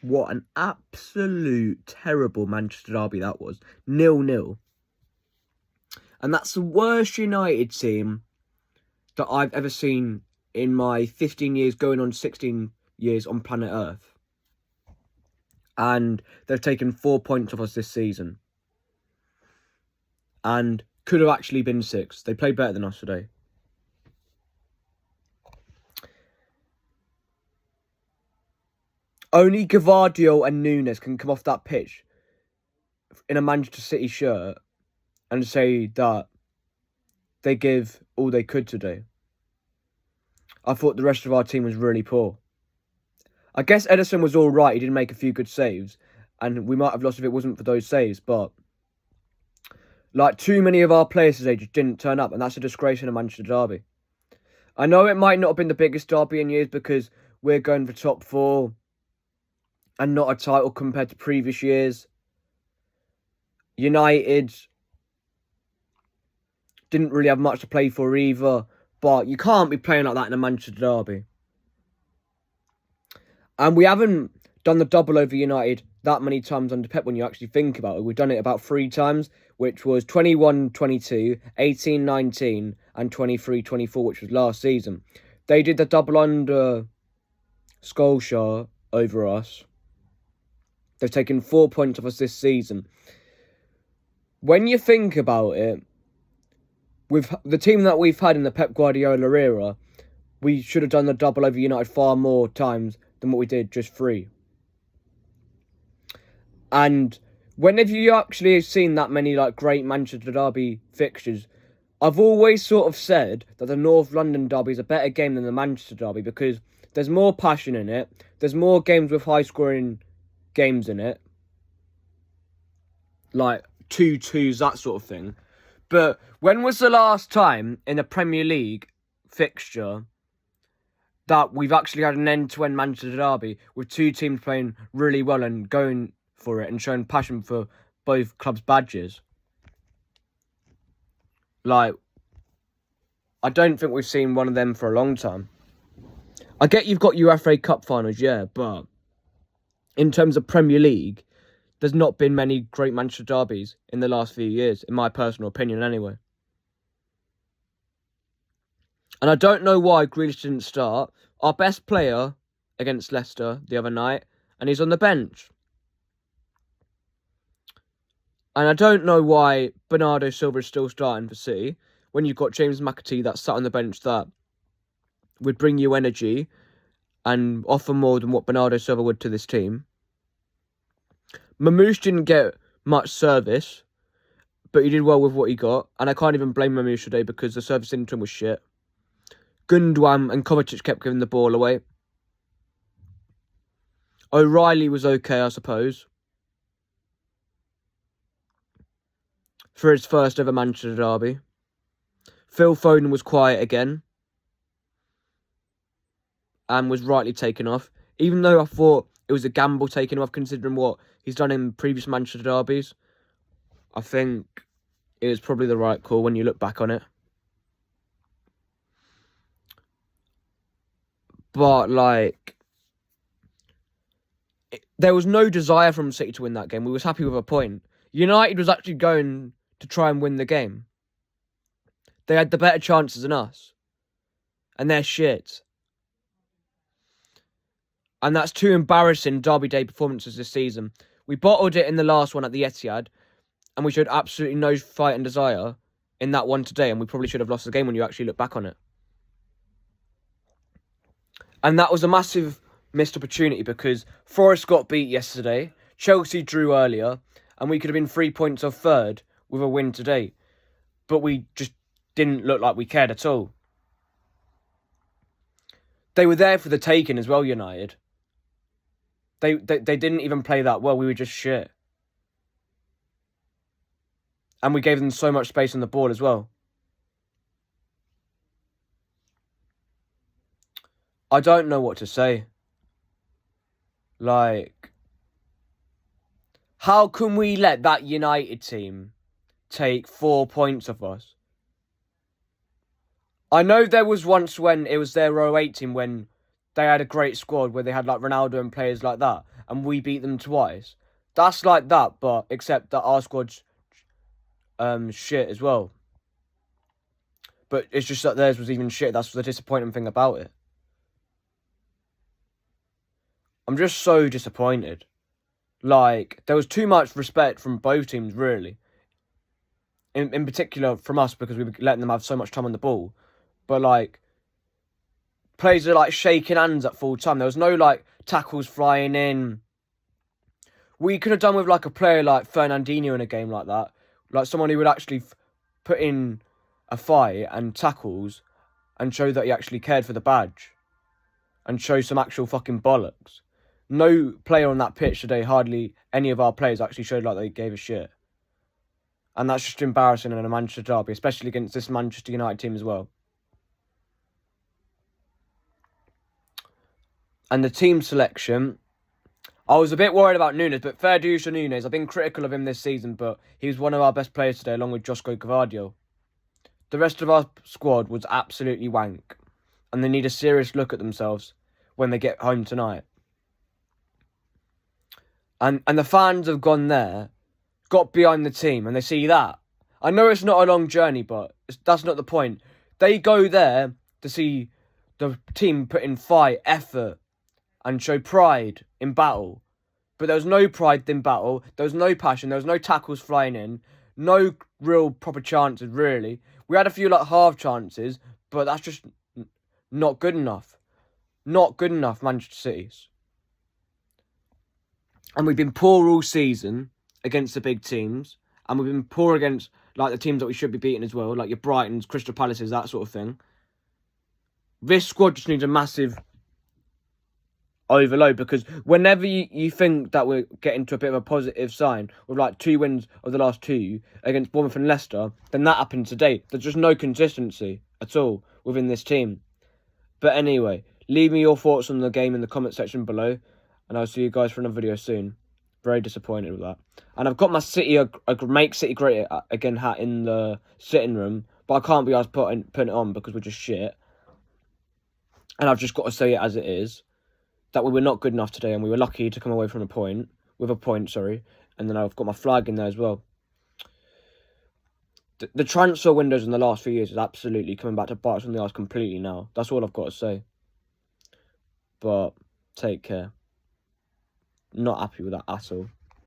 What an absolute terrible Manchester derby that was. 0-0. And that's the worst United team that I've ever seen in my 15 years, going on 16 years on planet Earth. And they've taken 4 points off us this season. And could have actually been 6. They played better than us today. Only Gvardiol and Nunes can come off that pitch in a Manchester City shirt and say that they give all they could today. I thought the rest of our team was really poor. I guess Ederson was all right. He did make a few good saves, and we might have lost if it wasn't for those saves, but like, too many of our players today just didn't turn up, and that's a disgrace in a Manchester derby. I know it might not have been the biggest derby in years because we're going for top 4 and not a title compared to previous years. United didn't really have much to play for either, but you can't be playing like that in a Manchester derby. And we haven't done the double over United that many times under Pep when you actually think about it. We've done it about 3 times, which was 21-22, 18-19, and 23-24, which was last season. They did the double under Solskjaer over us. They've taken 4 points off us this season. When you think about it, with the team that we've had in the Pep Guardiola era, we should have done the double over United far more times than what we did, just 3. And whenever you actually have seen that many great Manchester derby fixtures, I've always sort of said that the North London derby is a better game than the Manchester derby because there's more passion in it. There's more games with high-scoring games in it, like 2-2s, that sort of thing. But when was the last time in a Premier League fixture that we've actually had an end-to-end Manchester derby with 2 teams playing really well and going for it and showing passion for both clubs' badges? I don't think we've seen one of them for a long time. I get you've got your FA Cup finals, yeah, but in terms of Premier League, there's not been many great Manchester derbies in the last few years, in my personal opinion anyway. And I don't know why Grealish didn't start. Our best player against Leicester the other night, and he's on the bench. And I don't know why Bernardo Silva is still starting for City when you've got James McAtee that sat on the bench that would bring you energy and offer more than what Bernardo Silva would to this team. Mamouche didn't get much service, but he did well with what he got. And I can't even blame Mamouche today because the service into him was shit. Gundogan and Kovacic kept giving the ball away. O'Reilly was okay, I suppose, for his first ever Manchester derby. Phil Foden was quiet again and was rightly taken off, even though I thought it was a gamble taking off considering what he's done in previous Manchester derbies. I think it was probably the right call when you look back on it. But, there was no desire from City to win that game. We was happy with a point. United was actually going to try and win the game. They had the better chances than us. And they're shit. And that's 2 embarrassing Derby Day performances this season. We bottled it in the last one at the Etihad, and we showed absolutely no fight and desire in that one today, and we probably should have lost the game when you actually look back on it. And that was a massive missed opportunity because Forest got beat yesterday, Chelsea drew earlier, and we could have been 3 points off third with a win today. But we just didn't look like we cared at all. They were there for the taking as well, United. They didn't even play that well. We were just shit. And we gave them so much space on the ball as well. I don't know what to say. How can we let that United team take 4 points off us? I know there was once when it was their 08 team when they had a great squad where they had like Ronaldo and players like that, and we beat them twice. That's like that, but except that our squad's shit as well. But it's just that theirs was even shit. That's the disappointing thing about it. I'm just so disappointed. Like, there was too much respect from both teams, really. In particular from us, because we were letting them have so much time on the ball. But, like, players are, like, shaking hands at full time. There was no, like, tackles flying in. We could have done with, like, a player like Fernandinho in a game like that. Like, someone who would actually put in a fight and tackles and show that he actually cared for the badge. And show some actual fucking bollocks. No player on that pitch today, hardly any of our players actually showed like they gave a shit. And that's just embarrassing in a Manchester derby, especially against this Manchester United team as well. And the team selection, I was a bit worried about Nunes, but fair dues to Nunes. I've been critical of him this season, but he was one of our best players today, along with Josko Gvardiol. The rest of our squad was absolutely wank, and they need a serious look at themselves when they get home tonight. And the fans have gone there, got behind the team, and they see that. I know it's not a long journey, but that's not the point. They go there to see the team put in fight, effort, and show pride in battle. But there was no pride in battle, there was no passion, there was no tackles flying in, no real proper chances, really. We had a few like half chances, but that's just not good enough. Not good enough, Manchester City's. And we've been poor all season against the big teams. And we've been poor against like the teams that we should be beating as well. Like your Brightons, Crystal Palaces, that sort of thing. This squad just needs a massive overload. Because whenever you think that we're getting to a bit of a positive sign with like 2 wins of the last 2 against Bournemouth and Leicester, then that happened today. There's just no consistency at all within this team. But anyway, leave me your thoughts on the game in the comment section below. And I'll see you guys for another video soon. Very disappointed with that. And I've got my City, a Make City Great Again hat in the sitting room. But I can't be asked putting it on because we're just shit. And I've just got to say it as it is. That we were not good enough today. And we were lucky to come away from a point. With a point, sorry. And then I've got my flag in there as well. The transfer windows in the last few years is absolutely coming back to bite us on the arse completely now. That's all I've got to say. But take care. Not happy with that at all.